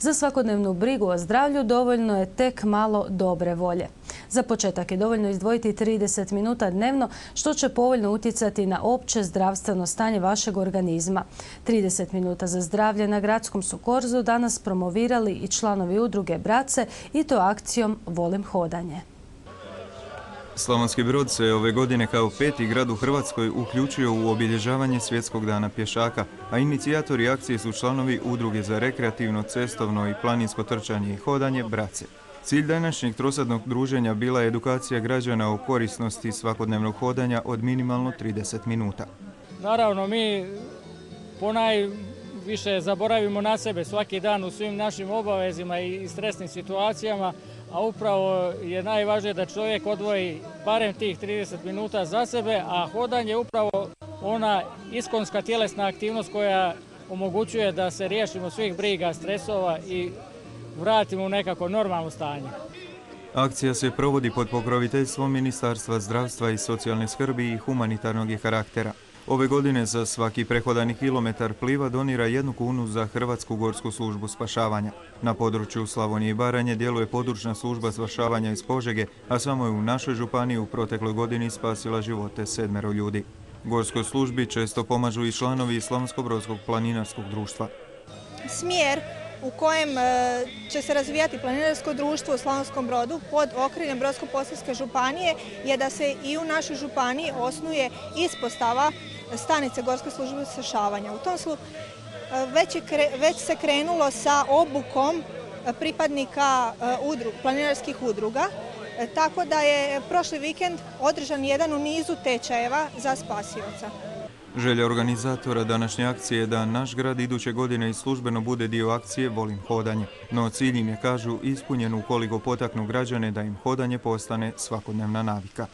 Za svakodnevnu brigu o zdravlju dovoljno je tek malo dobre volje. Za početak je dovoljno izdvojiti 30 minuta dnevno, što će povoljno utjecati na opće zdravstveno stanje vašeg organizma. 30 minuta za zdravlje na gradskom su korzu danas promovirali i članovi udruge Brace, i to akcijom Volim hodanje. Slavonski Brod se ove godine kao 5. grad u Hrvatskoj uključio u obilježavanje Svjetskog dana pješaka, a inicijatori akcije su članovi Udruge za rekreativno, cestovno i planinsko trčanje i hodanje Brace. Cilj današnjeg trosadnog druženja bila je edukacija građana o korisnosti svakodnevnog hodanja od minimalno 30 minuta. Naravno, mi ponajviše zaboravimo na sebe svaki dan u svim našim obavezima i stresnim situacijama, a upravo je najvažnije da čovjek odvoji barem tih 30 minuta za sebe, a hodanje je upravo ona iskonska tjelesna aktivnost koja omogućuje da se riješimo svih briga, stresova i vratimo u nekako normalno stanje. Akcija se provodi pod pokroviteljstvom Ministarstva zdravstva i socijalne skrbi i humanitarnog je karaktera. Ove godine za svaki prehodani kilometar Pliva donira 1 kunu za Hrvatsku gorsku službu spašavanja. Na području Slavonije i Baranje djeluje područna služba spašavanja iz Požege, a samo je u našoj županiji u protekloj godini spasila živote 7 ljudi. Gorskoj službi često pomažu i članovi Slavonsko-brodskog planinarskog društva. Smjer u kojem će se razvijati planinarsko društvo u Slavonskom Brodu pod okriljem Brodsko-posavske županije je da se i u našoj županiji osnuje ispostava stanice Gorske službe spašavanja. U tom već se krenulo sa obukom pripadnika planinarskih udruga, tako da je prošli vikend održan jedan u nizu tečajeva za spasioca. Želja organizatora današnje akcije je da naš grad iduće godine i službeno bude dio akcije Volim hodanje. No cilj im je, kažu, ispunjen ukoliko potaknu građane da im hodanje postane svakodnevna navika.